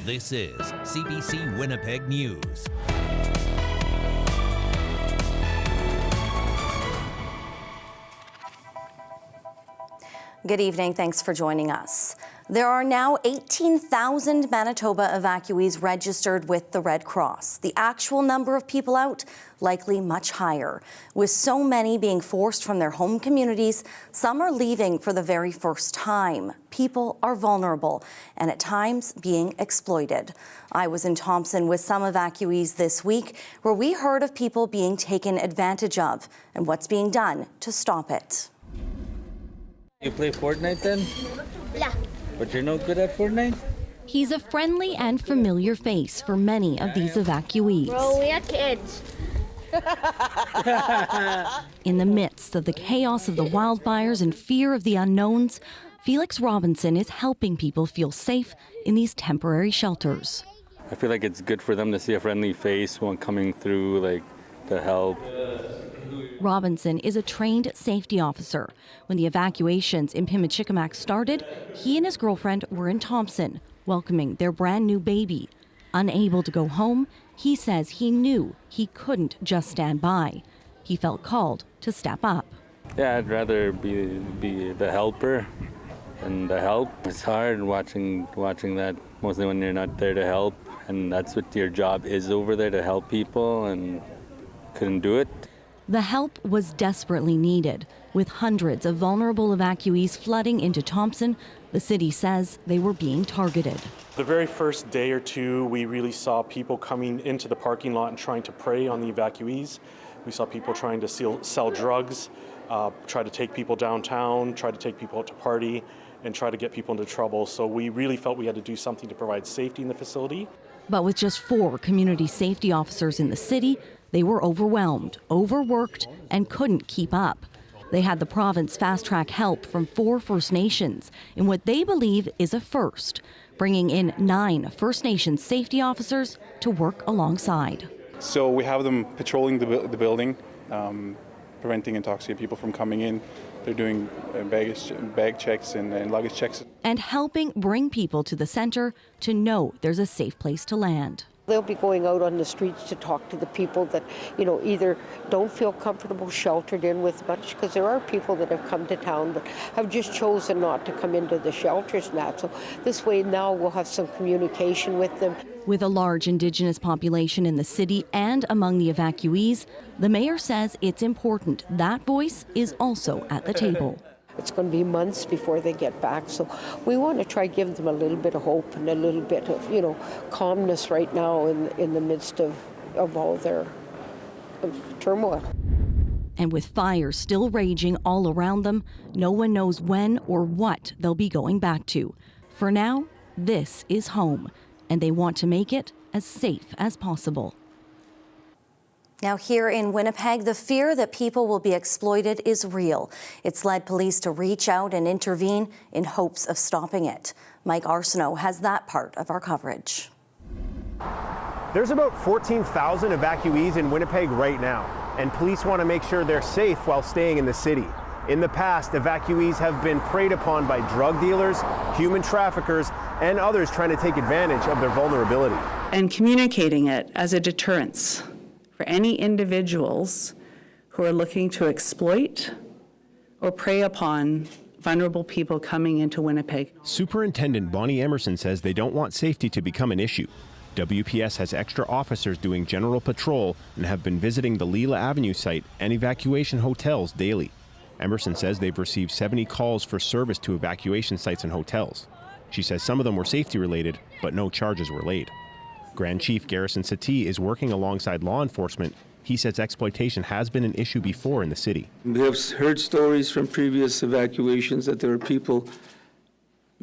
This is CBC Winnipeg News. Good evening. Thanks for joining us. There are now 18,000 Manitoba evacuees registered with the Red Cross. The actual number of people out, likely much higher. With so many being forced from their home communities, some are leaving for the very first time. People are vulnerable and at times being exploited. I was in Thompson with some evacuees this week where we heard of people being taken advantage of and what's being done to stop it. You play Fortnite then? Yeah. But you're no good at Fortnite? He's a friendly and familiar face for many of these evacuees. Bro, we are kids. In the midst of the chaos of the wildfires and fear of the unknowns, Felix Robinson is helping people feel safe in these temporary shelters. I feel like it's good for them to see a friendly face when coming through, like, to help. Robinson is a trained safety officer. When the evacuations in Pimicikamak started, he and his girlfriend were in Thompson, welcoming their brand new baby. Unable to go home, he says he knew he couldn't just stand by. He felt called to step up. Yeah, I'd rather be the helper and the help. It's hard watching that, mostly when you're not there to help, and that's what your job is over there, to help people, and couldn't do it. The help was desperately needed. With hundreds of vulnerable evacuees flooding into Thompson, the city says they were being targeted. The very first day or two, we really saw people coming into the parking lot and trying to prey on the evacuees. We saw people trying to sell drugs, try to take people downtown, try to take people out to party, and try to get people into trouble. So we really felt we had to do something to provide safety in the facility. But with just 4 community safety officers in the city, they were overwhelmed, overworked, and couldn't keep up. They had the province fast-track help from 4 First Nations in what they believe is a first, bringing in 9 First Nations safety officers to work alongside. So we have them patrolling the building, preventing intoxicated people from coming in. They're doing bag checks and luggage checks. And helping bring people to the center to know there's a safe place to land. They'll be going out on the streets to talk to the people that, either don't feel comfortable sheltered in with much, because there are people that have come to town but have just chosen not to come into the shelters now. So this way now we'll have some communication with them. With a large Indigenous population in the city and among the evacuees, the mayor says it's important that voice is also at the table. It's going to be months before they get back, so we want to try to give them a little bit of hope and a little bit of, calmness right now in the midst of all their turmoil. And with fires still raging all around them, no one knows when or what they'll be going back to. For now, this is home, and they want to make it as safe as possible. Now here in Winnipeg, the fear that people will be exploited is real. It's led police to reach out and intervene in hopes of stopping it. Mike Arsenault has that part of our coverage. There's about 14,000 evacuees in Winnipeg right now, and police want to make sure they're safe while staying in the city. In the past, evacuees have been preyed upon by drug dealers, human traffickers, and others trying to take advantage of their vulnerability. And communicating it as a deterrence for any individuals who are looking to exploit or prey upon vulnerable people coming into Winnipeg. Superintendent Bonnie Emerson says they don't want safety to become an issue. WPS has extra officers doing general patrol and have been visiting the Leela Avenue site and evacuation hotels daily. Emerson says they've received 70 calls for service to evacuation sites and hotels. She says some of them were safety related, but no charges were laid. Grand Chief Garrison Satie is working alongside law enforcement. He says exploitation has been an issue before in the city. We have heard stories from previous evacuations that there are people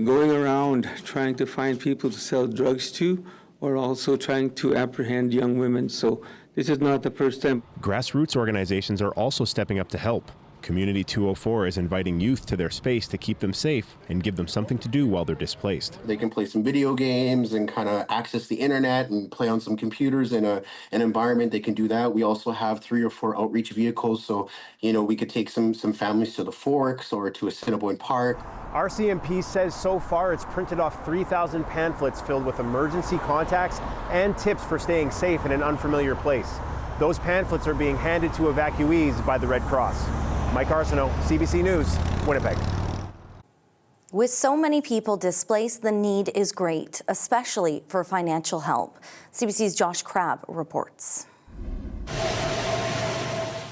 going around trying to find people to sell drugs to, or also trying to apprehend young women. So this is not the first time. Grassroots organizations are also stepping up to help. Community 204 is inviting youth to their space to keep them safe and give them something to do while they're displaced. They can play some video games and kind of access the internet and play on some computers in an environment. They can do that. We also have 3 or 4 outreach vehicles, so we could take some families to the Forks or to Assiniboine Park. RCMP says so far it's printed off 3,000 pamphlets filled with emergency contacts and tips for staying safe in an unfamiliar place. Those pamphlets are being handed to evacuees by the Red Cross. Mike Arsenault, CBC News, Winnipeg. With so many people displaced, the need is great, especially for financial help. CBC's Josh Crabb reports.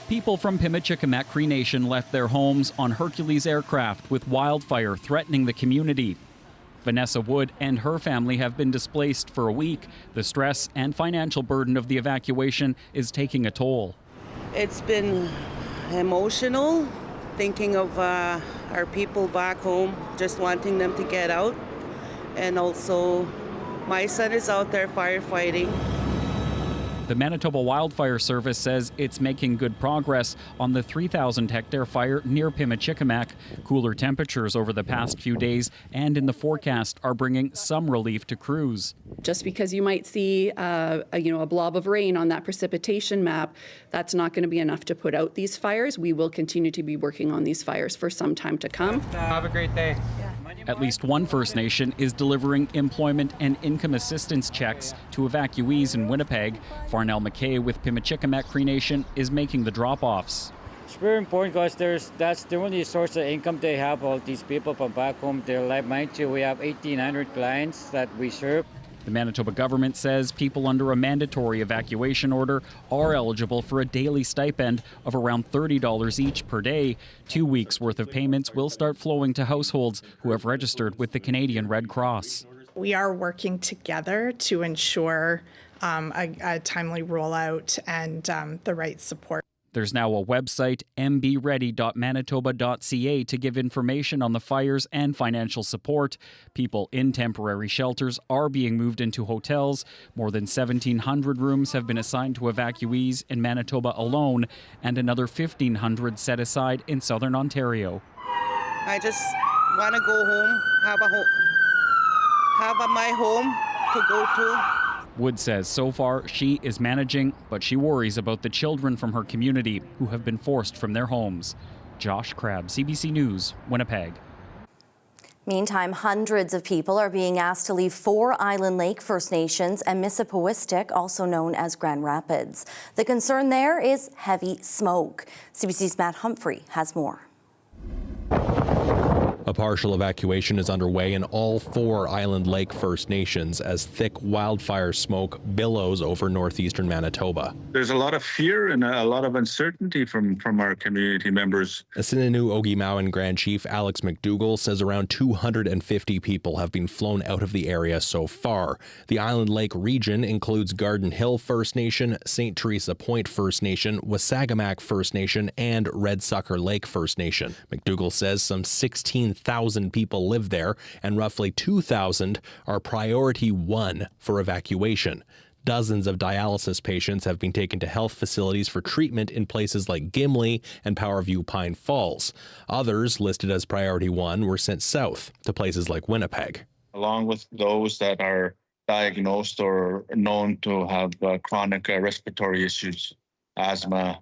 People from Pimicikamak Cree Nation left their homes on Hercules aircraft with wildfire threatening the community. Vanessa Wood and her family have been displaced for a week. The stress and financial burden of the evacuation is taking a toll. It's been emotional, thinking of our people back home, just wanting them to get out. And also, my son is out there firefighting. The Manitoba Wildfire Service says it's making good progress on the 3,000-hectare fire near Pimicikamak. Cooler temperatures over the past few days and in the forecast are bringing some relief to crews. Just because you might see a blob of rain on that precipitation map, that's not going to be enough to put out these fires. We will continue to be working on these fires for some time to come. Have a great day. At least one First Nation is delivering employment and income assistance checks to evacuees in Winnipeg. Farnell McKay with Pimicikamak Cree Nation is making the drop-offs. It's very important because that's the only source of income they have, all these people from back home. Mind you, we have 1,800 clients that we serve. The Manitoba government says people under a mandatory evacuation order are eligible for a daily stipend of around $30 each per day. 2 weeks' worth of payments will start flowing to households who have registered with the Canadian Red Cross. We are working together to ensure a timely rollout and the right support. There's now a website, mbready.manitoba.ca, to give information on the fires and financial support. People in temporary shelters are being moved into hotels. More than 1,700 rooms have been assigned to evacuees in Manitoba alone, and another 1,500 set aside in southern Ontario. I just want to go home, have my home to go to. Wood says so far she is managing, but she worries about the children from her community who have been forced from their homes. Josh Crabb, CBC News, Winnipeg. Meantime, hundreds of people are being asked to leave 4 Island Lake First Nations and Mississippiwistic, also known as Grand Rapids. The concern there is heavy smoke. CBC's Matt Humphrey has more. A partial evacuation is underway in all 4 Island Lake First Nations as thick wildfire smoke billows over northeastern Manitoba. There's a lot of fear and a lot of uncertainty from our community members. Asininu Ogimauan Grand Chief Alex McDougall says around 250 people have been flown out of the area so far. The Island Lake region includes Garden Hill First Nation, St. Teresa Point First Nation, Wasagamak First Nation, and Red Sucker Lake First Nation. McDougall says some 16,000 people live there, and roughly 2,000 are priority 1 for evacuation. Dozens of dialysis patients have been taken to health facilities for treatment in places like Gimli and Powerview Pine Falls. Others, listed as priority 1, were sent south to places like Winnipeg. Along with those that are diagnosed or known to have chronic respiratory issues, asthma,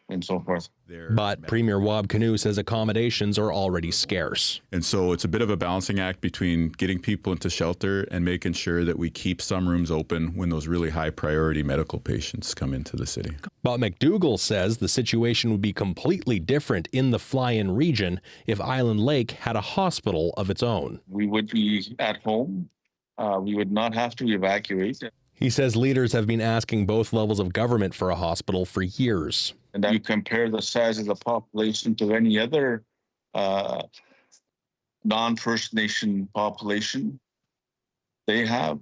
and so forth. But Premier Wab Kinew says accommodations are already scarce. And so it's a bit of a balancing act between getting people into shelter and making sure that we keep some rooms open when those really high priority medical patients come into the city. But McDougall says the situation would be completely different in the fly-in region if Island Lake had a hospital of its own. We would be at home. We would not have to evacuate. He says leaders have been asking both levels of government for a hospital for years. And then you compare the size of the population to any other non-First Nation population, they have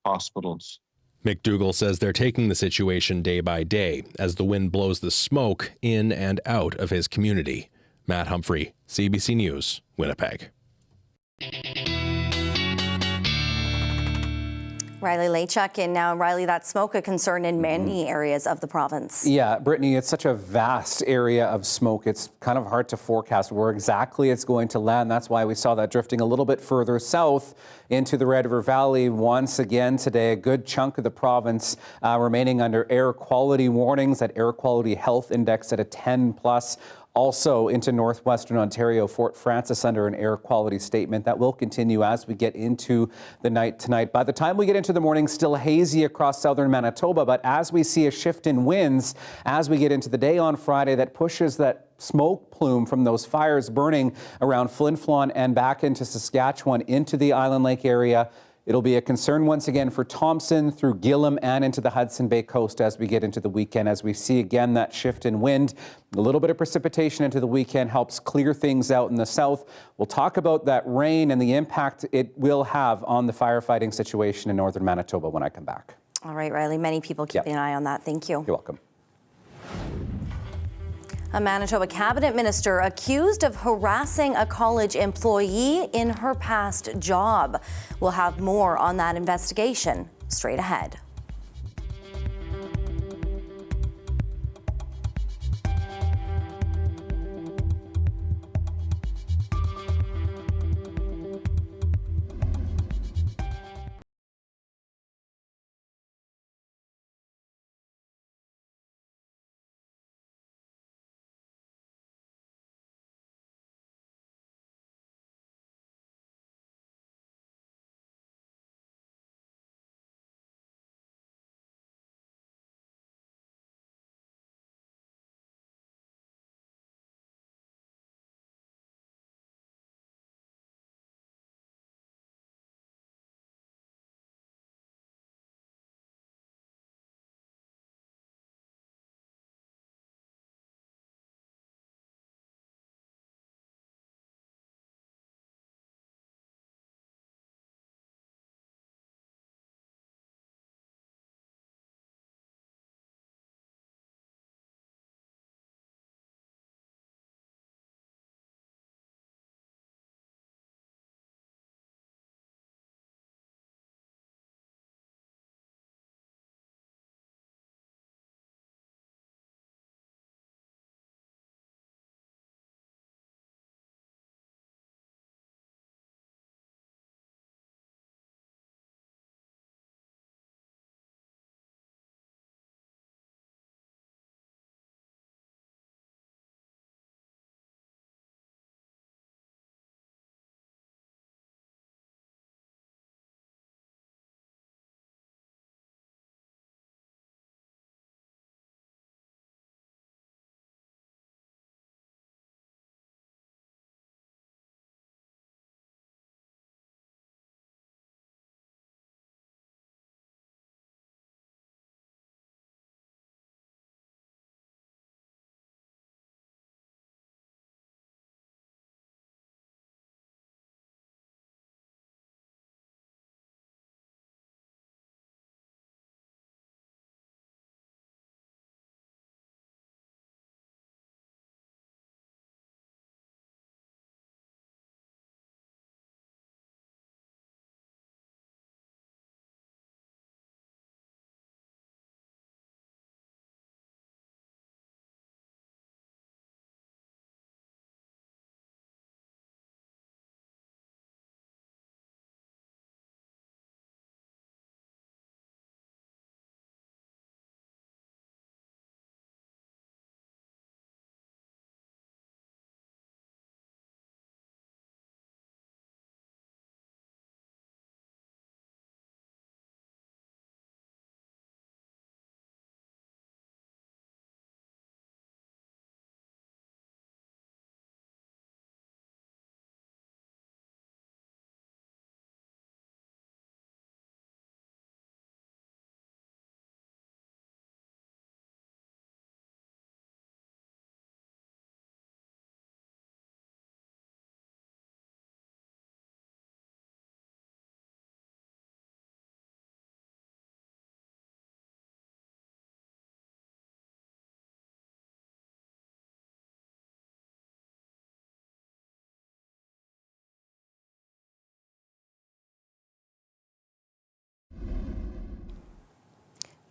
hospitals. McDougall says they're taking the situation day by day as the wind blows the smoke in and out of his community. Matt Humphrey, CBC News, Winnipeg. Riley Lachuk in now. Riley, that smoke a concern in many areas of the province. Yeah, Brittany, it's such a vast area of smoke. It's kind of hard to forecast where exactly it's going to land. That's why we saw that drifting a little bit further south into the Red River Valley once again today. A good chunk of the province remaining under air quality warnings, that air quality health index at a 10 plus. Also into northwestern Ontario, Fort Frances under an air quality statement. That will continue as we get into the night tonight. By the time we get into the morning, still hazy across southern Manitoba, but as we see a shift in winds as we get into the day on Friday, that pushes that smoke plume from those fires burning around Flin Flon and back into Saskatchewan into the Island Lake area. It'll be a concern once again for Thompson through Gillam and into the Hudson Bay coast as we get into the weekend, as we see again that shift in wind. A little bit of precipitation into the weekend helps clear things out in the south. We'll talk about that rain and the impact it will have on the firefighting situation in northern Manitoba when I come back. All right, Riley, many people keeping an eye on that. Thank you. You're welcome. A Manitoba cabinet minister accused of harassing a college employee in her past job. We'll have more on that investigation straight ahead.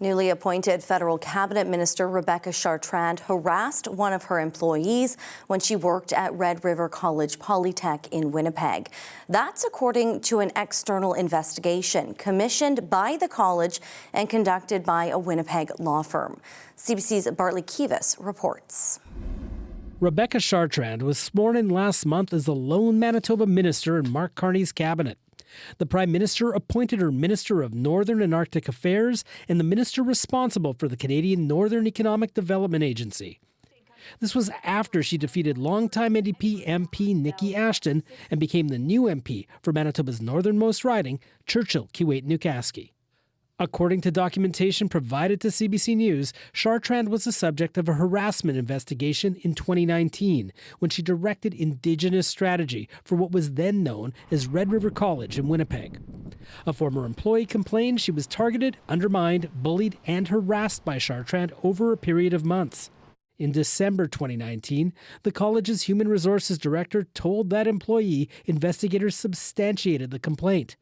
Newly appointed federal cabinet minister Rebecca Chartrand harassed one of her employees when she worked at Red River College Polytech in Winnipeg. That's according to an external investigation commissioned by the college and conducted by a Winnipeg law firm. CBC's Bartley Kivas reports. Rebecca Chartrand was sworn in last month as the lone Manitoba minister in Mark Carney's cabinet. The Prime Minister appointed her Minister of Northern and Arctic Affairs and the minister responsible for the Canadian Northern Economic Development Agency. This was after she defeated longtime NDP MP Nikki Ashton and became the new MP for Manitoba's northernmost riding, Churchill-Keewatin-Newcasky. According to documentation provided to CBC News, Chartrand was the subject of a harassment investigation in 2019 when she directed Indigenous strategy for what was then known as Red River College in Winnipeg. A former employee complained she was targeted, undermined, bullied, and harassed by Chartrand over a period of months. In December 2019, the college's human resources director told that employee investigators substantiated the complaint.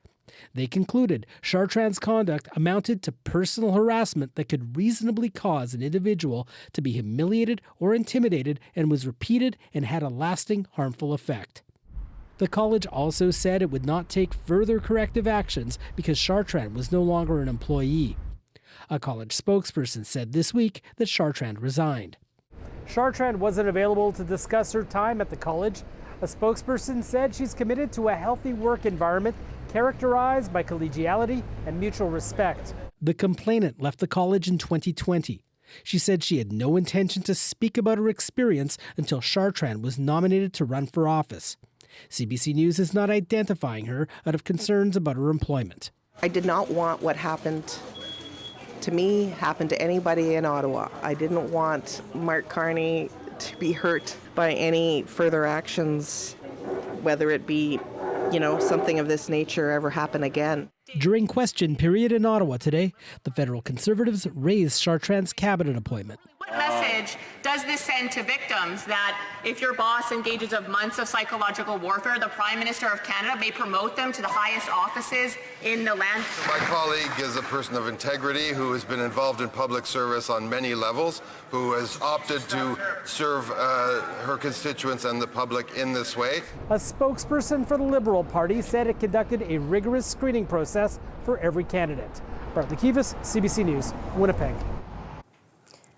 They concluded Chartrand's conduct amounted to personal harassment that could reasonably cause an individual to be humiliated or intimidated and was repeated and had a lasting harmful effect. The college also said it would not take further corrective actions because Chartrand was no longer an employee. A college spokesperson said this week that Chartrand resigned. Chartrand wasn't available to discuss her time at the college. A spokesperson said she's committed to a healthy work environment characterized by collegiality and mutual respect. The complainant left the college in 2020. She said she had no intention to speak about her experience until Chartrand was nominated to run for office. CBC News is not identifying her out of concerns about her employment. I did not want what happened to me happen to anybody in Ottawa. I didn't want Mark Carney to be hurt by any further actions, whether it be, something of this nature ever happen again. During question period in Ottawa today, the federal Conservatives raised Chartrand's cabinet appointment. What message does this send to victims that if your boss engages of months of psychological warfare, the Prime Minister of Canada may promote them to the highest offices in the land? My colleague is a person of integrity who has been involved in public service on many levels, who has opted to serve her constituents and the public in this way. A spokesperson for the Liberal Party said it conducted a rigorous screening process for every candidate. Bartley Kivas, CBC News, Winnipeg.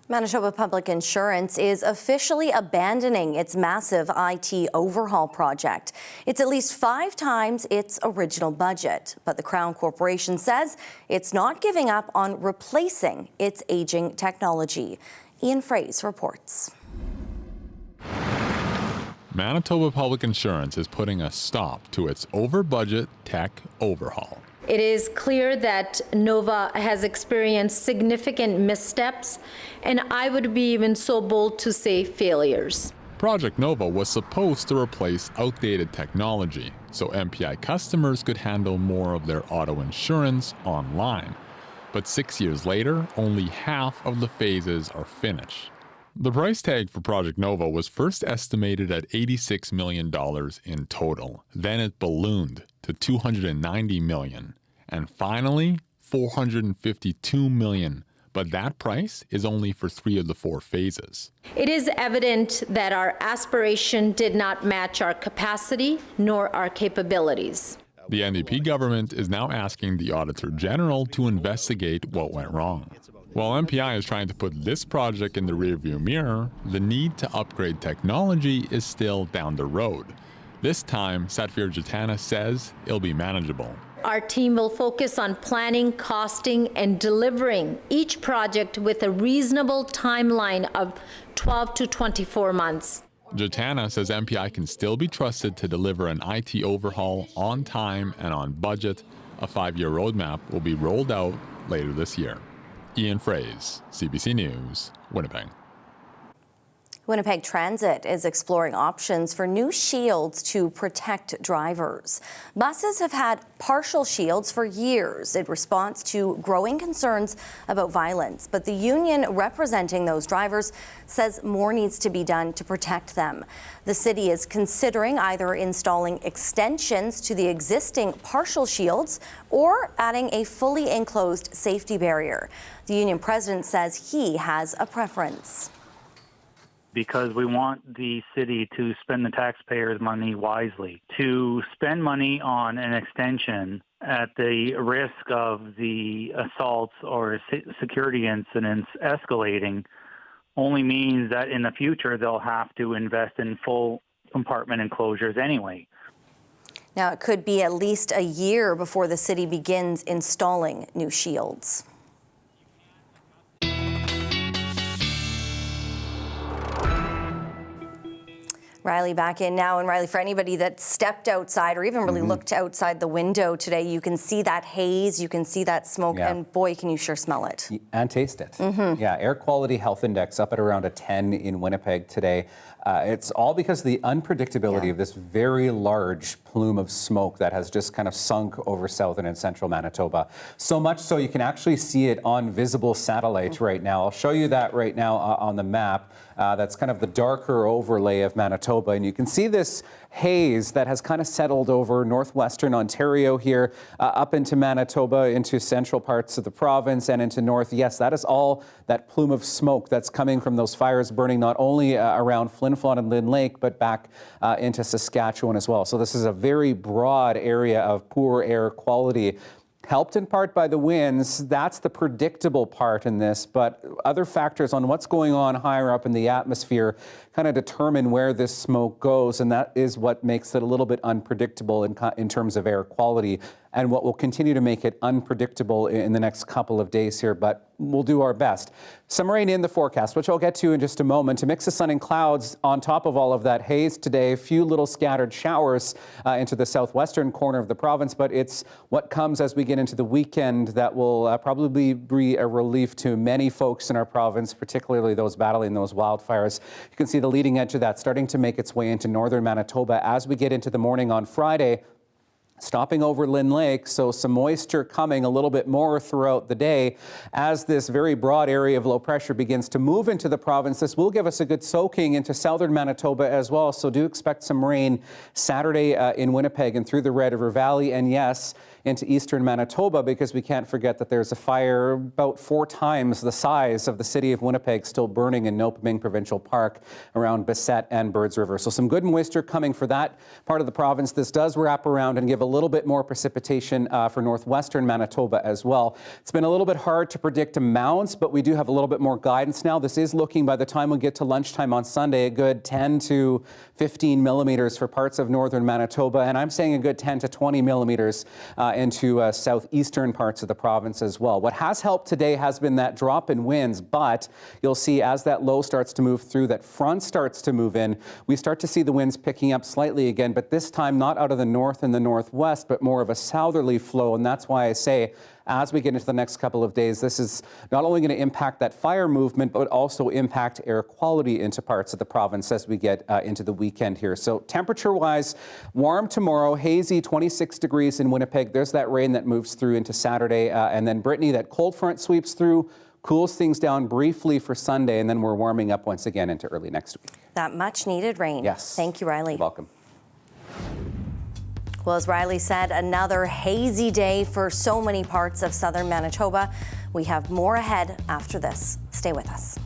Manitoba Public Insurance is officially abandoning its massive IT overhaul project. It's at least 5 times its original budget, but the Crown Corporation says it's not giving up on replacing its aging technology. Ian Fraze reports. Manitoba Public Insurance is putting a stop to its over-budget tech overhaul. It is clear that Nova has experienced significant missteps, and I would be even so bold to say failures. Project Nova was supposed to replace outdated technology, so MPI customers could handle more of their auto insurance online. But 6 years later, only half of the phases are finished. The price tag for Project Nova was first estimated at $86 million in total. Then it ballooned to $290 million. And finally, $452 million. But that price is only for 3 of the 4 phases. It is evident that our aspiration did not match our capacity nor our capabilities. The NDP government is now asking the Auditor General to investigate what went wrong. While MPI is trying to put this project in the rearview mirror, the need to upgrade technology is still down the road. This time, Satvir Jatana says it'll be manageable. Our team will focus on planning, costing, and delivering each project with a reasonable timeline of 12 to 24 months. Jatana says MPI can still be trusted to deliver an IT overhaul on time and on budget. A 5-year roadmap will be rolled out later this year. Ian Fraze, CBC News, Winnipeg. Winnipeg Transit is exploring options for new shields to protect drivers. Buses have had partial shields for years in response to growing concerns about violence, but the union representing those drivers says more needs to be done to protect them. The city is considering either installing extensions to the existing partial shields or adding a fully enclosed safety barrier. The union president says he has a preference. Because we want the city to spend the taxpayers' money wisely. To spend money on an extension at the risk of the assaults or security incidents escalating only means that in the future they'll have to invest in full compartment enclosures anyway. Now, it could be at least a year before the city begins installing new shields. Riley back in now. And Riley, for anybody that stepped outside or even really looked outside the window today, you can see that haze, you can see that smoke, and boy, can you sure smell it. And taste it. Yeah, air quality health index up at around a 10 in Winnipeg today. It's all because of the unpredictability of this very large plume of smoke that has just kind of sunk over southern and central Manitoba. So much so you can actually see it on visible satellite right now. I'll show you that right now on the map. That's kind of the darker overlay of Manitoba. And you can see this haze that has kind of settled over northwestern Ontario here, up into Manitoba, into central parts of the province and into north. Yes, that is all that plume of smoke that's coming from those fires burning not only around Flin Flon and Lynn Lake, but back into Saskatchewan as well. So this is a very broad area of poor air quality. Helped in part by the winds. That's the predictable part in this, but other factors on what's going on higher up in the atmosphere kind of determine where this smoke goes, and that is what makes it a little bit unpredictable in terms of air quality, and what will continue to make it unpredictable in the next couple of days here, but we'll do our best. Some rain in the forecast, which I'll get to in just a moment. A mix of sun and clouds on top of all of that haze today. A few little scattered showers into the southwestern corner of the province, but it's what comes as we get into the weekend that will probably be a relief to many folks in our province, particularly those battling those wildfires. You can see the leading edge of that starting to make its way into northern Manitoba as we get into the morning on Friday. Stopping over Lynn Lake, so some moisture coming a little bit more throughout the day as this very broad area of low pressure begins to move into the province. This will give us a good soaking into southern Manitoba as well, so do expect some rain Saturday in Winnipeg and through the Red River Valley, and yes, into eastern Manitoba, because we can't forget that there's a fire about 4 times the size of the city of Winnipeg still burning in Nopaming Provincial Park around Bassett and Birds River. So some good moisture coming for that part of the province. This does wrap around and give a little bit more precipitation for northwestern Manitoba as well. It's been a little bit hard to predict amounts, but we do have a little bit more guidance now. This is looking, by the time we get to lunchtime on Sunday, a good 10 to 15 millimeters for parts of northern Manitoba, and I'm saying a good 10 to 20 millimeters into southeastern parts of the province as well. What has helped today has been that drop in winds, but you'll see as that low starts to move through, that front starts to move in, we start to see the winds picking up slightly again, but this time not out of the north and the northwest, but more of a southerly flow, and that's why I say as we get into the next couple of days, this is not only going to impact that fire movement, but also impact air quality into parts of the province as we get into the weekend here. So temperature-wise, warm tomorrow, hazy 26 degrees in Winnipeg. There's that rain that moves through into Saturday. And then Brittany, that cold front sweeps through, cools things down briefly for Sunday, and then we're warming up once again into early next week. That much-needed rain. Yes. Thank you, Riley. You're welcome. Well, as Riley said, another hazy day for so many parts of southern Manitoba. We have more ahead after this. Stay with us.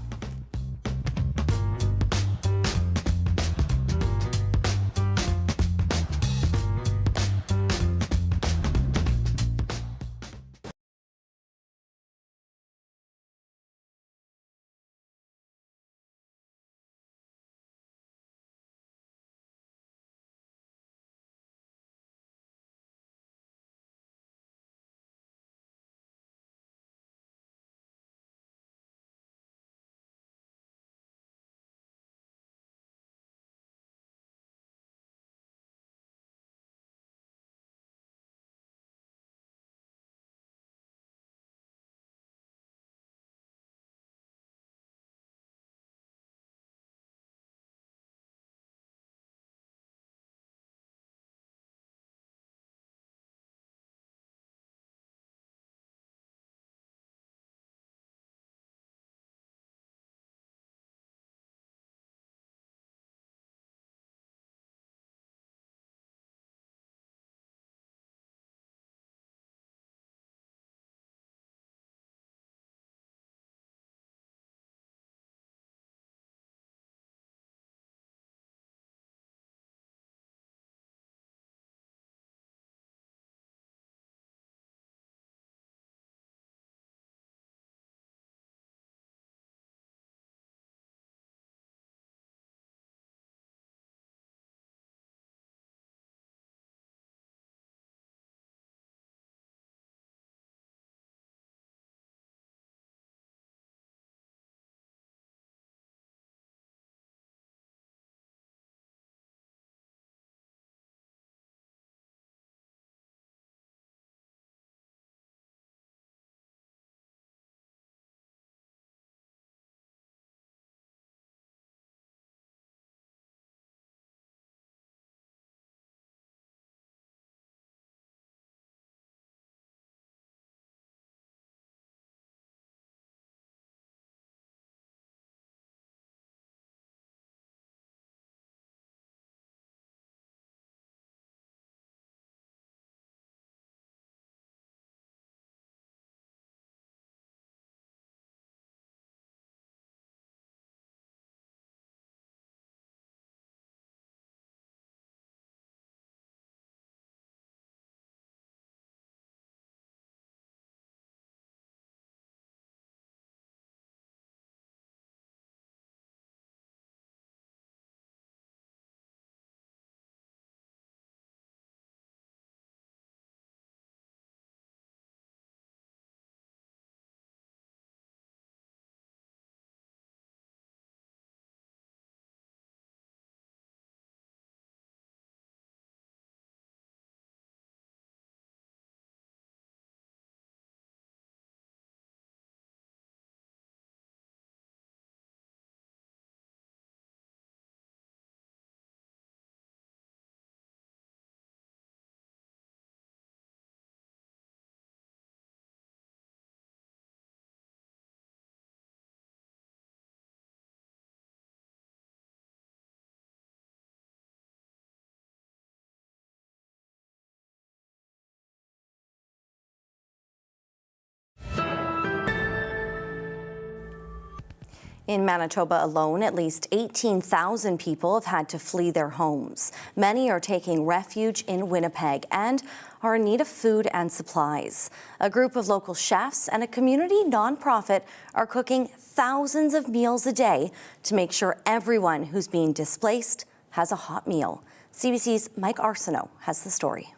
In Manitoba alone, at least 18,000 people have had to flee their homes. Many are taking refuge in Winnipeg and are in need of food and supplies. A group of local chefs and a community nonprofit are cooking thousands of meals a day to make sure everyone who's being displaced has a hot meal. CBC's Mike Arsenault has the story.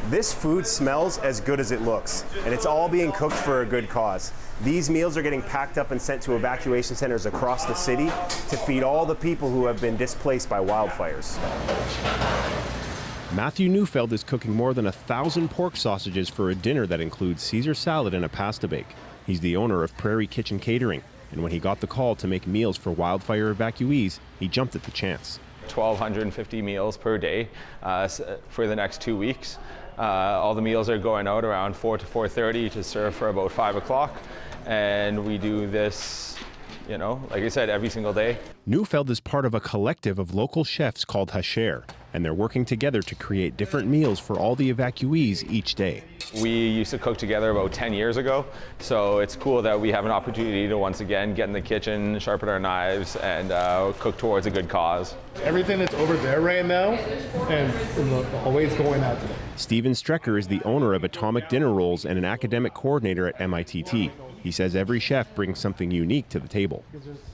This food smells as good as it looks, and it's all being cooked for a good cause. These meals are getting packed up and sent to evacuation centers across the city to feed all the people who have been displaced by wildfires. Matthew Neufeld is cooking more than 1,000 pork sausages for a dinner that includes Caesar salad and a pasta bake. He's the owner of Prairie Kitchen Catering, and when he got the call to make meals for wildfire evacuees, he jumped at the chance. 1,250 meals per day for the next 2 weeks. All the meals are going out around 4 to 4:30 to serve for about 5 o'clock. And we do this, like I said, every single day. Neufeld is part of a collective of local chefs called Hasher, and they're working together to create different meals for all the evacuees each day. We used to cook together about 10 years ago, so it's cool that we have an opportunity to once again get in the kitchen, sharpen our knives, and cook towards a good cause. Everything that's over there right now, and the whole way it's going out today. Steven Strecker is the owner of Atomic Dinner Rolls and an academic coordinator at MITT. He says every chef brings something unique to the table.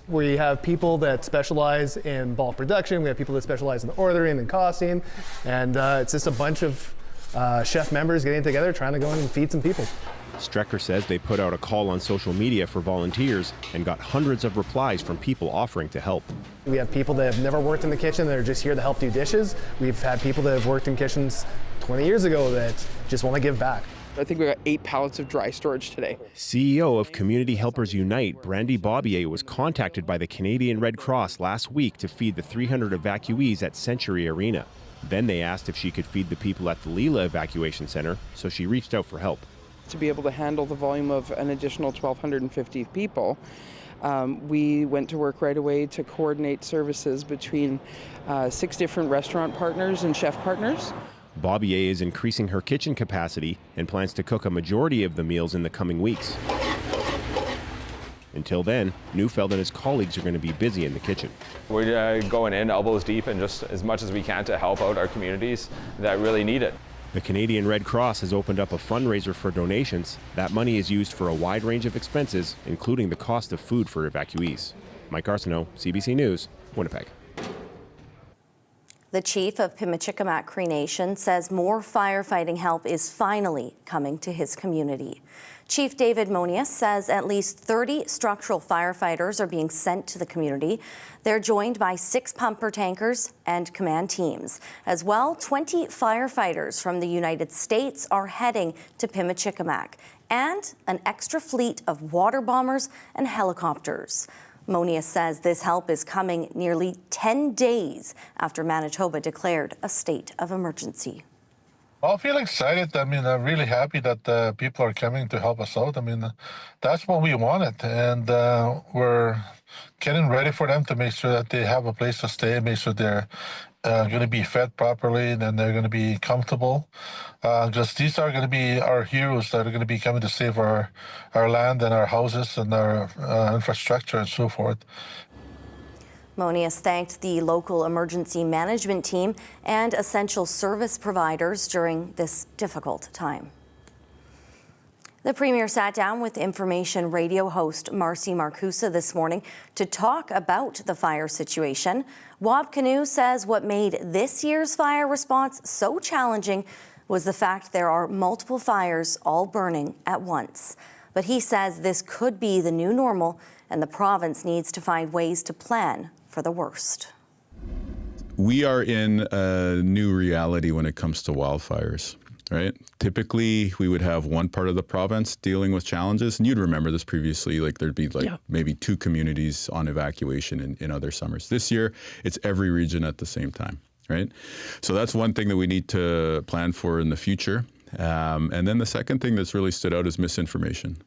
We have people that specialize in bulk production, we have people that specialize in the ordering and costing, and it's just a bunch of chef members getting together trying to go in and feed some people. Strecker says they put out a call on social media for volunteers and got hundreds of replies from people offering to help. We have people that have never worked in the kitchen that are just here to help do dishes. We've had people that have worked in kitchens 20 years ago that just want to give back. I think we got 8 pallets of dry storage today. CEO of Community Helpers Unite, Brandy Bobbier, was contacted by the Canadian Red Cross last week to feed the 300 evacuees at Century Arena. Then they asked if she could feed the people at the Lila Evacuation Center, so she reached out for help. To be able to handle the volume of an additional 1,250 people, we went to work right away to coordinate services between 6 different restaurant partners and chef partners. Bobbier is increasing her kitchen capacity and plans to cook a majority of the meals in the coming weeks. Until then, Neufeld and his colleagues are going to be busy in the kitchen. We're going in elbows deep and just as much as we can to help out our communities that really need it. The Canadian Red Cross has opened up a fundraiser for donations. That money is used for a wide range of expenses, including the cost of food for evacuees. Mike Arsenault, CBC News, Winnipeg. The chief of Pimicikamak Cree Nation says more firefighting help is finally coming to his community. Chief David Monius says at least 30 structural firefighters are being sent to the community. They're joined by 6 pumper tankers and command teams. As well, 20 firefighters from the United States are heading to Pimicikamak, and an extra fleet of water bombers and helicopters. Monius says this help is coming nearly 10 days after Manitoba declared a state of emergency. I feel excited. I'm really happy that people are coming to help us out. That's what we wanted. And we're getting ready for them to make sure that they have a place to stay, make sure they're going to be fed properly, and then they're going to be comfortable. Because these are going to be our heroes that are going to be coming to save our land and our houses and our infrastructure and so forth. Monius thanked the local emergency management team and essential service providers during this difficult time. The Premier sat down with Information Radio host Marcy Marcusa this morning to talk about the fire situation. Wab Kinew says what made this year's fire response so challenging was the fact there are multiple fires all burning at once. But he says this could be the new normal, and the province needs to find ways to plan for the worst. We are in a new reality when it comes to wildfires, right? Typically, we would have one part of the province dealing with challenges, and you'd remember this previously, there'd be maybe 2 communities on evacuation in other summers. This year, it's every region at the same time, right? So that's one thing that we need to plan for in the future. And then the second thing that's really stood out is misinformation.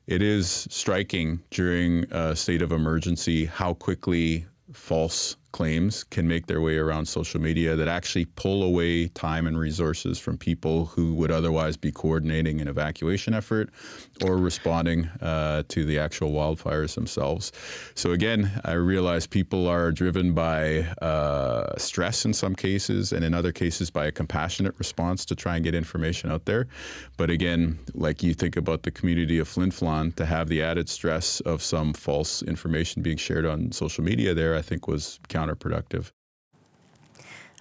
It is striking during a state of emergency how quickly false claims can make their way around social media that actually pull away time and resources from people who would otherwise be coordinating an evacuation effort or responding to the actual wildfires themselves. So again, I realize people are driven by stress in some cases, and in other cases by a compassionate response to try and get information out there. But again, like you think about the community of Flin Flon, to have the added stress of some false information being shared on social media there, I think was counterproductive.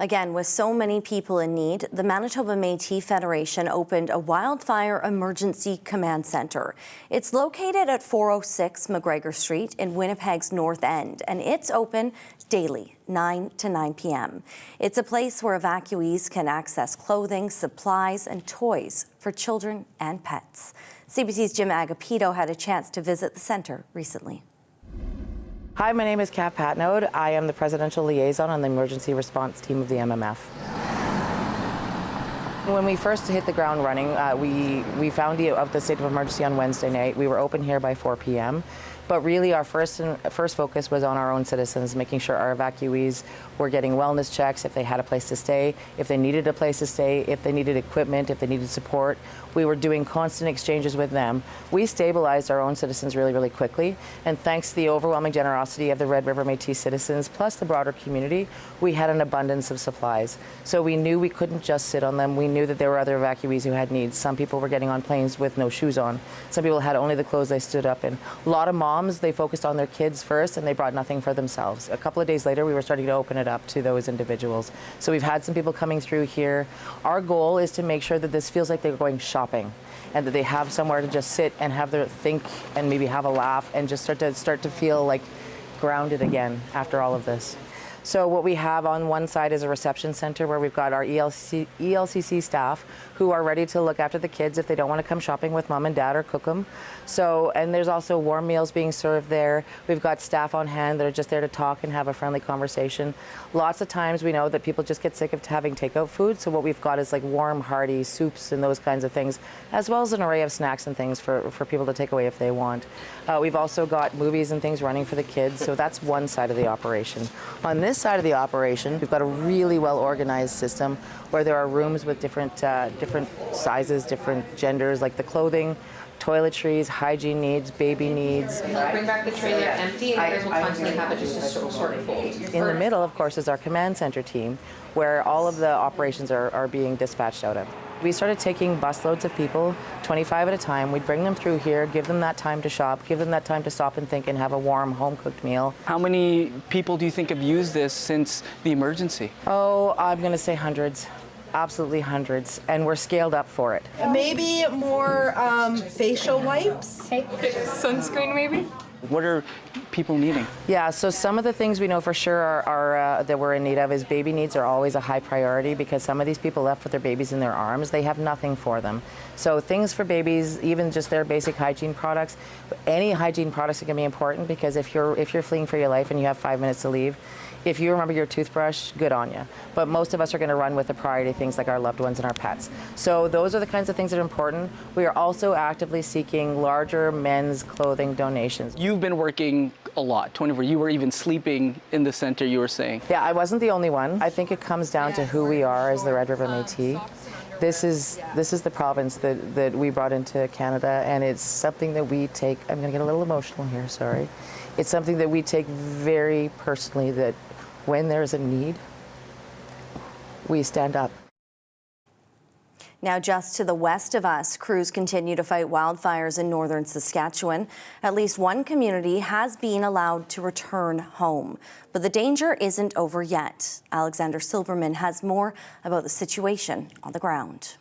Again, with so many people in need, the Manitoba Métis Federation opened a wildfire emergency command center. It's located at 406 McGregor Street in Winnipeg's North End, and it's open daily, 9 to 9 p.m. It's a place where evacuees can access clothing, supplies, and toys for children and pets. CBC's Jim Agapito had a chance to visit the center recently. Hi, my name is Kat Patnode. I am the presidential liaison on the emergency response team of the MMF. When we first hit the ground running, we found the state of emergency on Wednesday night. We were open here by 4 p.m. But really our first focus was on our own citizens, making sure our evacuees were getting wellness checks, if they had a place to stay, if they needed a place to stay, if they needed equipment, if they needed support. We were doing constant exchanges with them. We stabilized our own citizens really, really quickly. And thanks to the overwhelming generosity of the Red River Métis citizens, plus the broader community, we had an abundance of supplies. So we knew we couldn't just sit on them. We knew that there were other evacuees who had needs. Some people were getting on planes with no shoes on. Some people had only the clothes they stood up in. A lot of moms, they focused on their kids first and they brought nothing for themselves. A couple of days later, we were starting to open it up to those individuals. So we've had some people coming through here. Our goal is to make sure that this feels like they're going shopping and that they have somewhere to just sit and have their think and maybe have a laugh and just start to feel like grounded again after all of this. So what we have on one side is a reception center where we've got our ELCC staff who are ready to look after the kids if they don't want to come shopping with mom and dad or cook them. So, and there's also warm meals being served there. We've got staff on hand that are just there to talk and have a friendly conversation. Lots of times we know that people just get sick of having takeout food, so what we've got is like warm, hearty soups and those kinds of things, as well as an array of snacks and things for people to take away if they want. We've also got movies and things running for the kids, so that's one side of the operation. On this side of the operation, we've got a really well-organized system where there are rooms with different sizes, different genders, like the clothing, toiletries, hygiene needs, baby needs. Bring back the tray there empty, and you guys will constantly have it just to sort of fold. In the middle, of course, is our command center team, where all of the operations are being dispatched out of. We started taking busloads of people, 25 at a time. We'd bring them through here, give them that time to shop, give them that time to stop and think and have a warm, home-cooked meal. How many people do you think have used this since the emergency? Oh, I'm going to say hundreds. Absolutely hundreds, and we're scaled up for it. Maybe more facial wipes? Sunscreen, maybe? What are people needing? Yeah, so some of the things we know for sure are that we're in need of is baby needs are always a high priority because some of these people left with their babies in their arms, they have nothing for them. So things for babies, even just their basic hygiene products, any hygiene products are going to be important because if you're fleeing for your life and you have 5 minutes to leave, if you remember your toothbrush, good on you. But most of us are going to run with the priority things like our loved ones and our pets. So those are the kinds of things that are important. We are also actively seeking larger men's clothing donations. You've been working a lot, 24. You were even sleeping in the center, you were saying. Yeah, I wasn't the only one. I think it comes down to who we are as the Red River Métis. This is the province that we brought into Canada, and it's something that we take, I'm going to get a little emotional here, sorry. It's something that we take very personally, that when there's a need, we stand up. Now, just to the west of us, crews continue to fight wildfires in northern Saskatchewan. At least one community has been allowed to return home, but the danger isn't over yet. Alexander Silverman has more about the situation on the ground.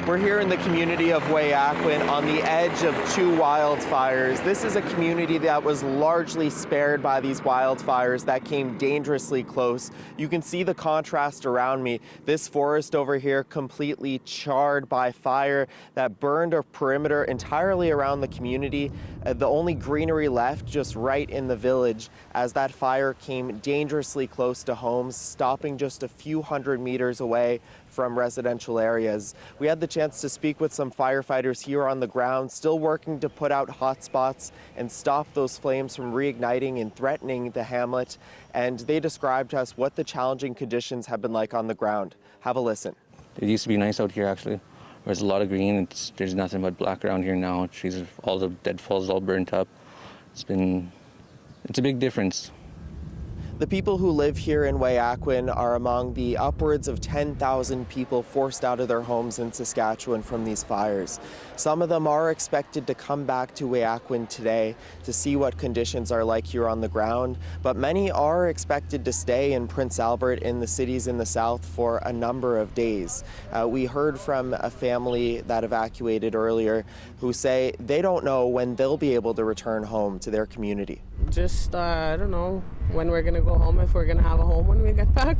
We're here in the community of Evacuations on the edge of two wildfires. This is a community that was largely spared by these wildfires that came dangerously close. You can see the contrast around me. This forest over here completely charred by fire that burned a perimeter entirely around the community. the only greenery left just right in the village as that fire came dangerously close to homes, stopping just a few hundred meters away from residential areas. We had the chance to speak with some firefighters here on the ground, still working to put out hot spots and stop those flames from reigniting and threatening the hamlet. And they described to us what the challenging conditions have been like on the ground. Have a listen. It used to be nice out here, actually. There's a lot of green. There's nothing but black around here now. Trees, all the deadfalls all burnt up. It's a big difference. The people who live here in Weyahquin are among the upwards of 10,000 people forced out of their homes in Saskatchewan from these fires. Some of them are expected to come back to Weyahquin today to see what conditions are like here on the ground, but many are expected to stay in Prince Albert in the cities in the south for a number of days. We heard from a family that evacuated earlier who say they don't know when they'll be able to return home to their community. Just, I don't know when we're going to go home, if we're going to have a home when we get back.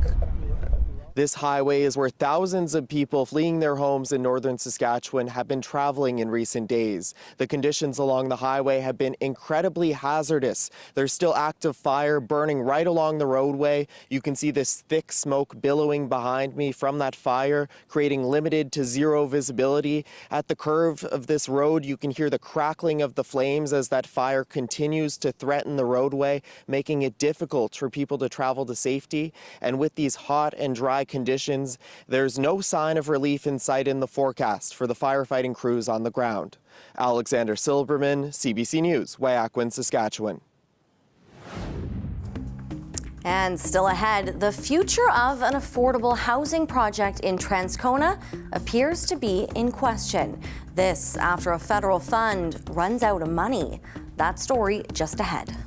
This highway is where thousands of people fleeing their homes in northern Saskatchewan have been traveling in recent days. The conditions along the highway have been incredibly hazardous. There's still active fire burning right along the roadway. You can see this thick smoke billowing behind me from that fire, creating limited to zero visibility. At the curve of this road, you can hear the crackling of the flames as that fire continues to threaten the roadway, making it difficult for people to travel to safety. And with these hot and dry conditions, there's no sign of relief in sight in the forecast for the firefighting crews on the ground. Alexander Silberman, CBC News, Weyahquin, Saskatchewan. And still ahead, the future of an affordable housing project in Transcona appears to be in question. This after a federal fund runs out of money. That story just ahead.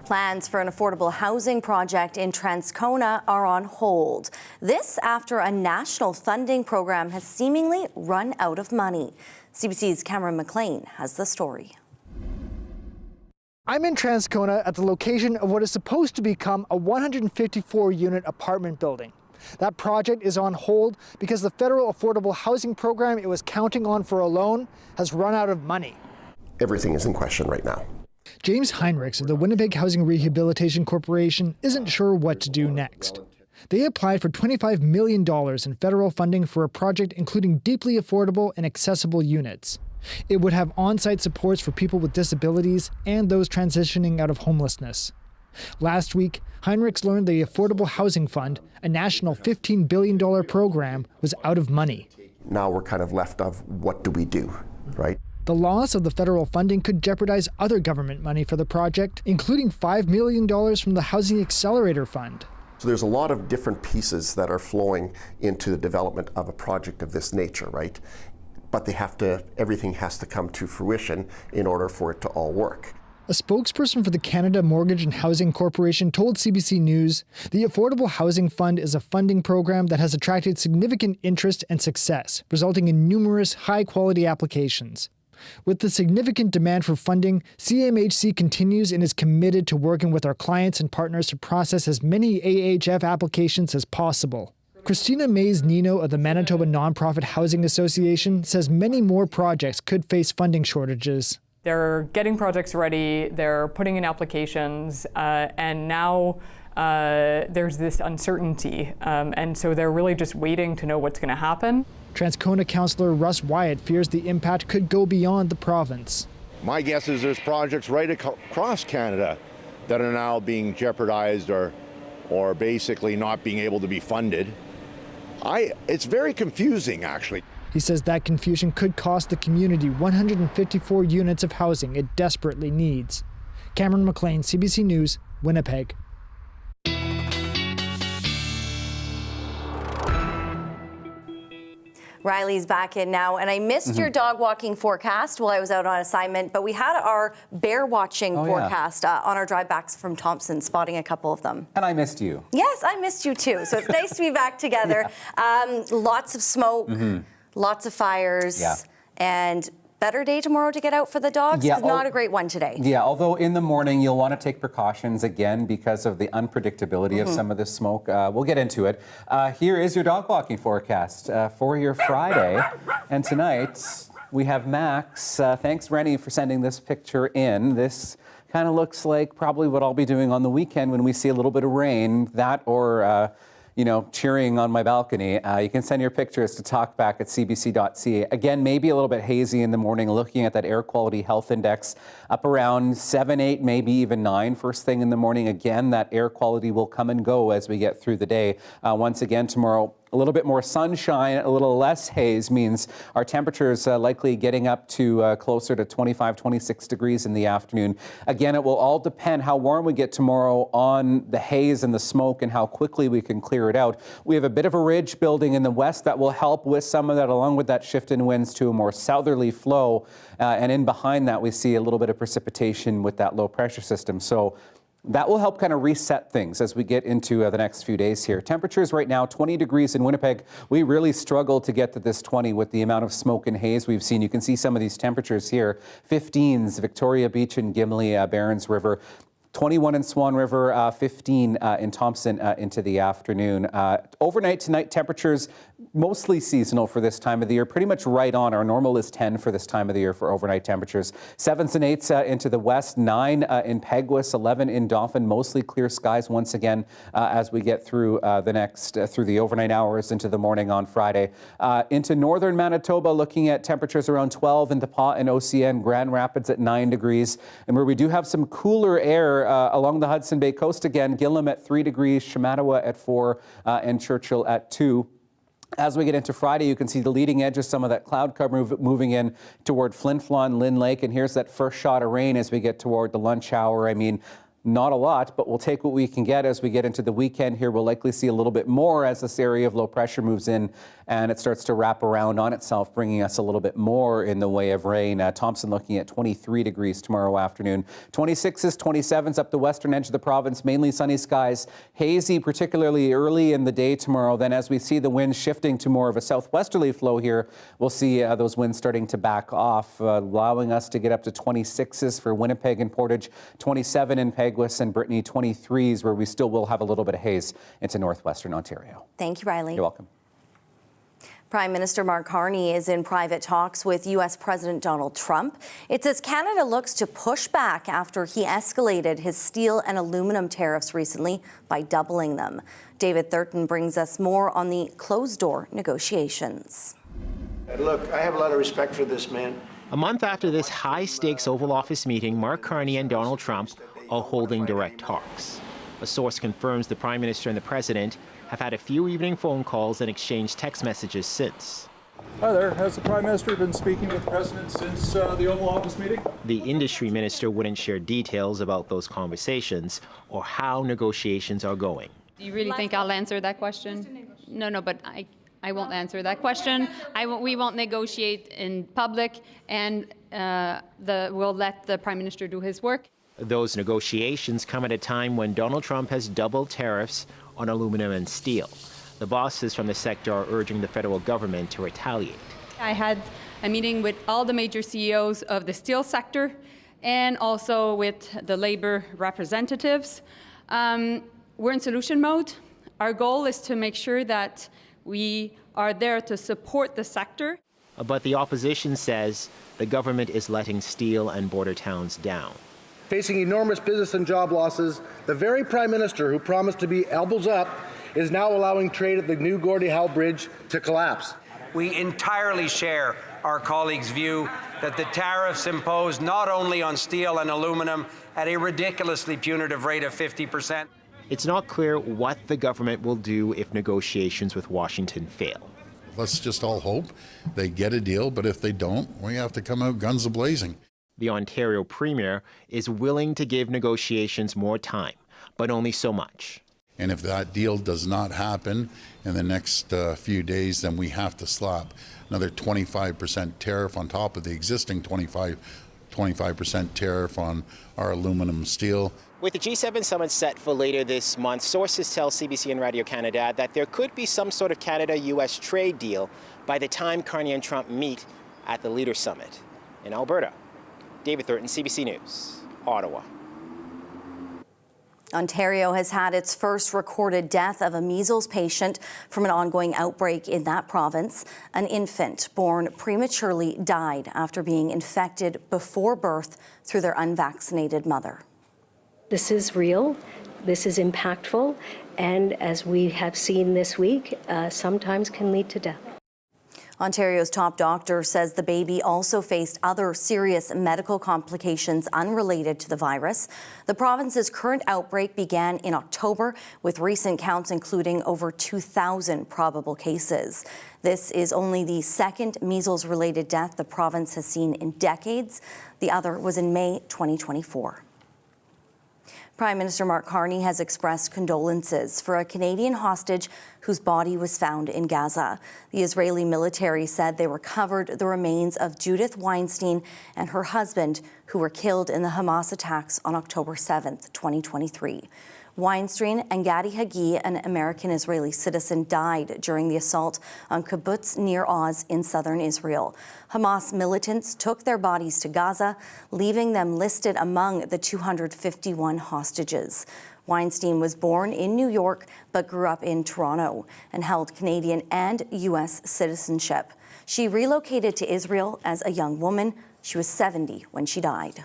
Plans for an affordable housing project in Transcona are on hold. This after a national funding program has seemingly run out of money. CBC's Cameron McLean has the story. I'm in Transcona at the location of what is supposed to become a 154-unit apartment building. That project is on hold because the federal affordable housing program it was counting on for a loan has run out of money. Everything is in question right now. James Heinrichs of the Winnipeg Housing Rehabilitation Corporation isn't sure what to do next. They applied for $25 million in federal funding for a project including deeply affordable and accessible units. It would have on-site supports for people with disabilities and those transitioning out of homelessness. Last week, Heinrichs learned the Affordable Housing Fund, a national $15 billion program, was out of money. Now we're kind of left of what do we do, right? The loss of the federal funding could jeopardize other government money for the project, including $5 million from the Housing Accelerator Fund. So there's a lot of different pieces that are flowing into the development of a project of this nature, right? But everything has to come to fruition in order for it to all work. A spokesperson for the Canada Mortgage and Housing Corporation told CBC News, the Affordable Housing Fund is a funding program that has attracted significant interest and success, resulting in numerous high-quality applications. With the significant demand for funding, CMHC continues and is committed to working with our clients and partners to process as many AHF applications as possible. Christina Mays-Nino of the Manitoba Nonprofit Housing Association says many more projects could face funding shortages. They're getting projects ready, they're putting in applications, and now there's this uncertainty. And so they're really just waiting to know what's going to happen. Transcona councillor Russ Wyatt fears the impact could go beyond the province. My guess is there's projects right across Canada that are now being jeopardized or basically not being able to be funded. It's very confusing, actually. He says that confusion could cost the community 154 units of housing it desperately needs. Cameron McLean, CBC News, Winnipeg. Riley's back in now, and I missed your dog walking forecast while I was out on assignment, but we had our bear watching forecast on our drive backs from Thompson, spotting a couple of them. And I missed you. Yes, I missed you too. So it's nice to be back together. Lots of smoke, lots of fires, and better day tomorrow to get out for the dogs. Not a great one today. Yeah, although in the morning you'll want to take precautions again because of the unpredictability of some of this smoke. We'll get into it. Here is your dog walking forecast for your Friday. And tonight we have Max. Thanks, Rennie, for sending this picture in. This kind of looks like probably what I'll be doing on the weekend when we see a little bit of rain. That or cheering on my balcony. You can send your pictures to talkback@cbc.ca. Again, maybe a little bit hazy in the morning, looking at that air quality health index up around 7, 8, maybe even 9 first thing in the morning. Again, that air quality will come and go as we get through the day. Once again, tomorrow, a little bit more sunshine, a little less haze means our temperatures likely getting up to closer to 25, 26 degrees in the afternoon. Again, it will all depend how warm we get tomorrow on the haze and the smoke and how quickly we can clear it out. We have a bit of a ridge building in the west that will help with some of that, along with that shift in winds to a more southerly flow. And in behind that, we see a little bit of precipitation with that low pressure system. So that will help kind of reset things as we get into the next few days here. Temperatures right now, 20 degrees in Winnipeg. We really struggled to get to this 20 with the amount of smoke and haze we've seen. You can see some of these temperatures here. 15s, Victoria Beach and Gimli, Barons River. 21 in Swan River, 15 in Thompson into the afternoon. Overnight tonight, temperatures mostly seasonal for this time of the year, pretty much right on. Our normal is 10 for this time of the year for overnight temperatures. 7s and 8s into the west, 9 in Peguis, 11 in Dauphin, mostly clear skies once again as we get through through the overnight hours into the morning on Friday. Into northern Manitoba, looking at temperatures around 12 in Tepas and OCN, Grand Rapids at 9 degrees. And where we do have some cooler air along the Hudson Bay coast again, Gillam at 3 degrees, Shamattawa at 4, and Churchill at 2. As we get into Friday, you can see the leading edge of some of that cloud cover moving in toward Flin Flon, Lynn Lake, and here's that first shot of rain as we get toward the lunch hour. I mean, not a lot, but we'll take what we can get as we get into the weekend here. We'll likely see a little bit more as this area of low pressure moves in and it starts to wrap around on itself, bringing us a little bit more in the way of rain. Thompson looking at 23 degrees tomorrow afternoon. 26s, 27s up the western edge of the province, mainly sunny skies. Hazy, particularly early in the day tomorrow. Then as we see the wind shifting to more of a southwesterly flow here, we'll see those winds starting to back off, allowing us to get up to 26s for Winnipeg and Portage, 27 in Peguis and Brittany, 23s, where we still will have a little bit of haze into northwestern Ontario. Thank you, Riley. You're welcome. Prime Minister Mark Carney is in private talks with U.S. President Donald Trump. It says Canada looks to push back after he escalated his steel and aluminum tariffs recently by doubling them. David Thurton brings us more on the closed-door negotiations. Look, I have a lot of respect for this man. A month after this high-stakes Oval Office meeting, Mark Carney and Donald Trump are holding direct talks. A source confirms the Prime Minister and the President have had a few evening phone calls and exchanged text messages since. Hi there. Has the Prime Minister been speaking with the President since the Oval Office meeting? The industry minister wouldn't share details about those conversations or how negotiations are going. Do you really think I'll answer that question? No, but I won't answer that question. We won't negotiate in public, and we'll let the Prime Minister do his work. Those negotiations come at a time when Donald Trump has doubled tariffs on aluminum and steel. The bosses from the sector are urging the federal government to retaliate. I had a meeting with all the major CEOs of the steel sector and also with the labor representatives. We're in solution mode. Our goal is to make sure that we are there to support the sector. But the opposition says the government is letting steel and border towns down. Facing enormous business and job losses, the very Prime Minister who promised to be elbows up is now allowing trade at the new Gordie Howe Bridge to collapse. We entirely share our colleagues' view that the tariffs imposed not only on steel and aluminum at a ridiculously punitive rate of 50%. It's not clear what the government will do if negotiations with Washington fail. Let's just all hope they get a deal, but if they don't, we have to come out guns a-blazing. The Ontario Premier is willing to give negotiations more time, but only so much. And if that deal does not happen in the next few days, then we have to slap another 25% tariff on top of the existing 25% tariff on our aluminum steel. With the G7 summit set for later this month, sources tell CBC and Radio Canada that there could be some sort of Canada-US trade deal by the time Carney and Trump meet at the Leaders Summit. In Alberta, David Thurton, CBC News, Ottawa. Ontario has had its first recorded death of a measles patient from an ongoing outbreak in that province. An infant born prematurely died after being infected before birth through their unvaccinated mother. This is real, this is impactful, and as we have seen this week, sometimes can lead to death. Ontario's top doctor says the baby also faced other serious medical complications unrelated to the virus. The province's current outbreak began in October, with recent counts including over 2,000 probable cases. This is only the second measles-related death the province has seen in decades. The other was in May 2024. Prime Minister Mark Carney has expressed condolences for a Canadian hostage whose body was found in Gaza. The Israeli military said they recovered the remains of Judith Weinstein and her husband, who were killed in the Hamas attacks on October 7th, 2023. Weinstein and Gadi Hagi, an American-Israeli citizen, died during the assault on kibbutz Nir Oz in southern Israel. Hamas militants took their bodies to Gaza, leaving them listed among the 251 hostages. Weinstein was born in New York but grew up in Toronto and held Canadian and U.S. citizenship. She relocated to Israel as a young woman. She was 70 when she died.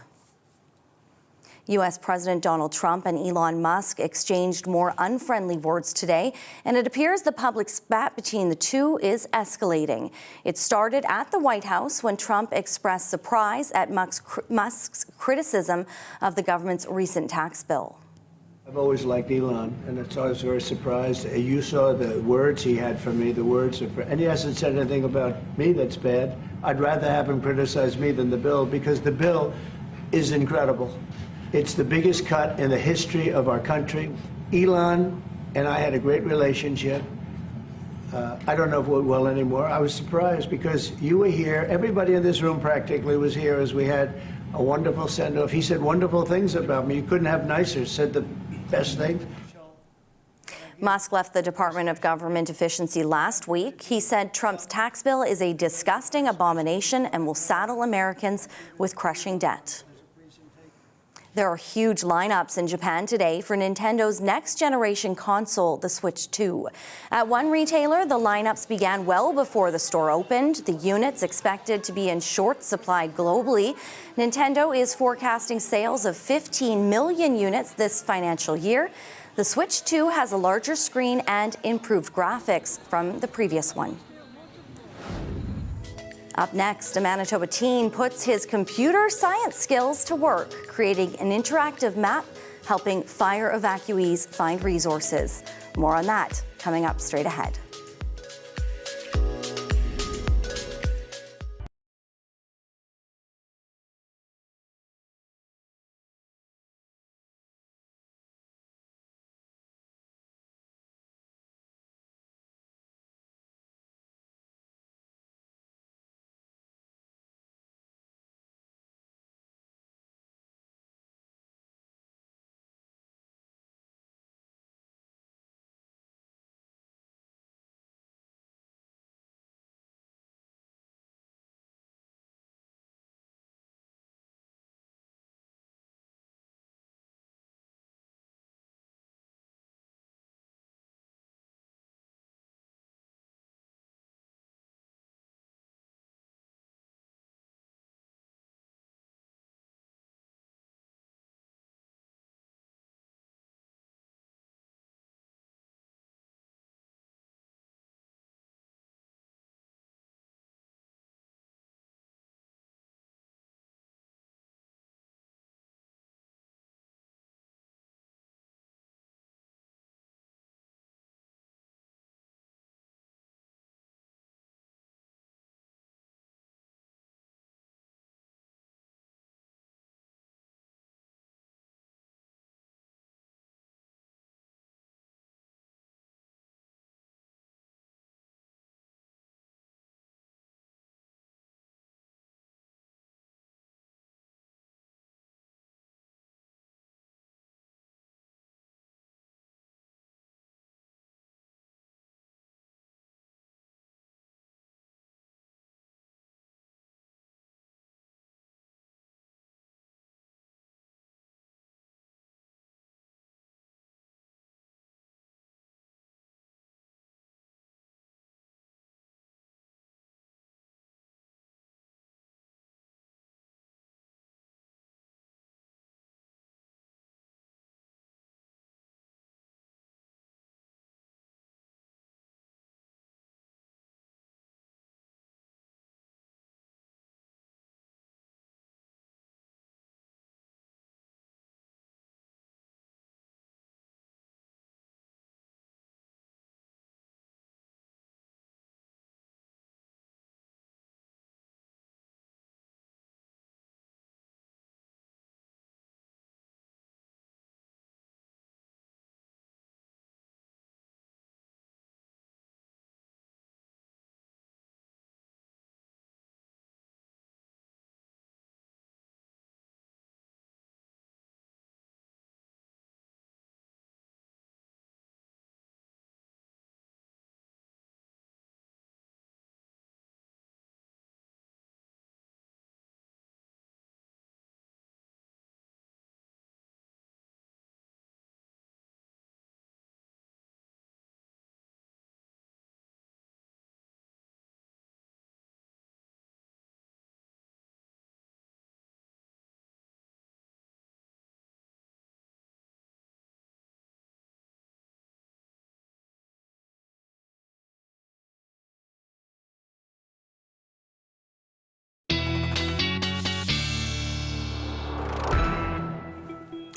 U.S. President Donald Trump and Elon Musk exchanged more unfriendly words today, and it appears the public spat between the two is escalating. It started at the White House when Trump expressed surprise at Musk's criticism of the government's recent tax bill. I've always liked Elon, and it's always very surprised. You saw the words he had for me, the words of, and he hasn't said anything about me that's bad. I'd rather have him criticize me than the bill, because the bill is incredible. It's the biggest cut in the history of our country. Elon and I had a great relationship. I don't know if it went well anymore. I was surprised because you were here. Everybody in this room practically was here as we had a wonderful send-off. He said wonderful things about me. You couldn't have nicer. Said the best things. Musk left the Department of Government Efficiency last week. He said Trump's tax bill is a disgusting abomination and will saddle Americans with crushing debt. There are huge lineups in Japan today for Nintendo's next-generation console, the Switch 2. At one retailer, the lineups began well before the store opened. The units expected to be in short supply globally. Nintendo is forecasting sales of 15 million units this financial year. The Switch 2 has a larger screen and improved graphics from the previous one. Up next, a Manitoba teen puts his computer science skills to work, creating an interactive map helping fire evacuees find resources. More on that coming up straight ahead.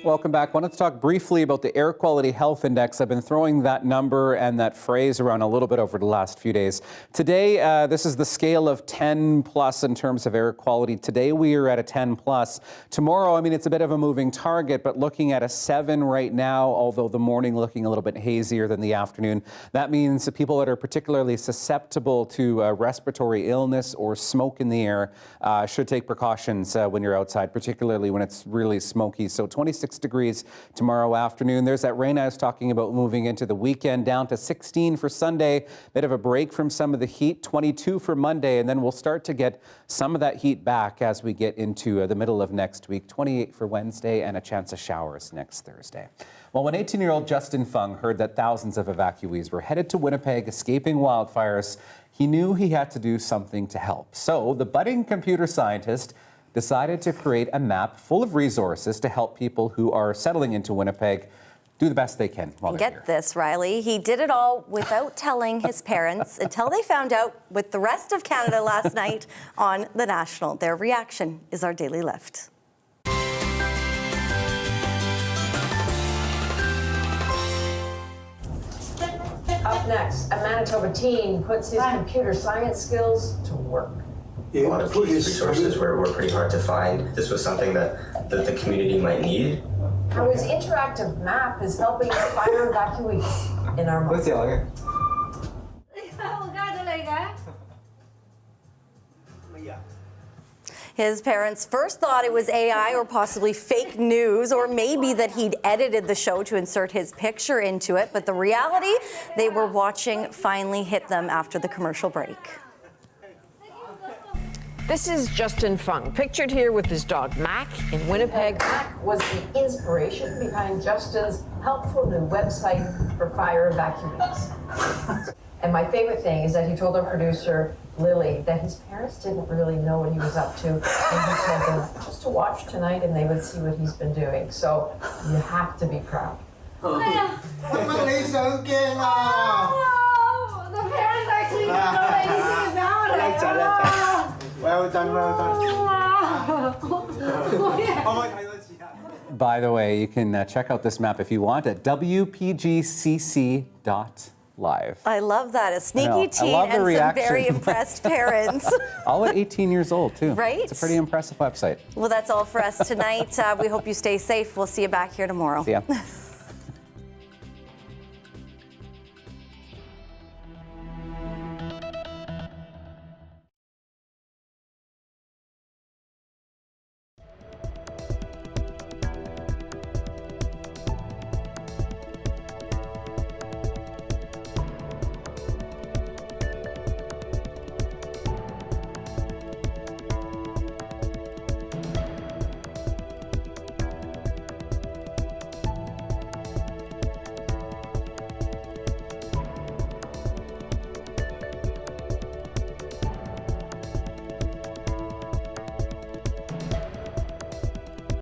Welcome back. Wanted to talk briefly about the Air Quality Health Index. I've been throwing that number and that phrase around a little bit over the last few days. Today, this is the scale of 10 plus in terms of air quality. Today, we are at a 10 plus. Tomorrow, I mean, it's a bit of a moving target, but looking at a 7 right now, although the morning looking a little bit hazier than the afternoon. That means the people that are particularly susceptible to respiratory illness or smoke in the air should take precautions when you're outside, particularly when it's really smoky. So 26 degrees tomorrow afternoon. There's that rain I was talking about moving into the weekend, down to 16 for Sunday. Bit of a break from some of the heat, 22 for Monday, and then we'll start to get some of that heat back as we get into the middle of next week. 28 for Wednesday and a chance of showers next Thursday. Well, when 18-year-old Justin Fung heard that thousands of evacuees were headed to Winnipeg escaping wildfires, he knew he had to do something to help. So the budding computer scientist decided to create a map full of resources to help people who are settling into Winnipeg do the best they can while they're here. Get this, Riley. He did it all without telling his parents until they found out with the rest of Canada last night on The National. Their reaction is our Daily Lift. Up next, a Manitoba teen puts his computer science skills to work. A lot of these resources were pretty hard to find. This was something that the community might need. How his interactive map is helping fire evacuees in our market. His parents first thought it was AI or possibly fake news, or maybe that he'd edited the show to insert his picture into it. But the reality they were watching finally hit them after the commercial break. This is Justin Fung, pictured here with his dog Mac in Winnipeg. Mac was the inspiration behind Justin's helpful new website for fire evacuees. And my favorite thing is that he told our producer, Lily, that his parents didn't really know what he was up to. And he told them just to watch tonight and they would see what he's been doing. So you have to be proud. The parents actually didn't know anything about it. Well done, well done. By the way, you can check out this map if you want at wpgcc.live. I love that. A sneaky teen and some very impressed parents. All at 18 years old, too. Right? It's a pretty impressive website. Well, that's all for us tonight. We hope you stay safe. We'll see you back here tomorrow. See ya.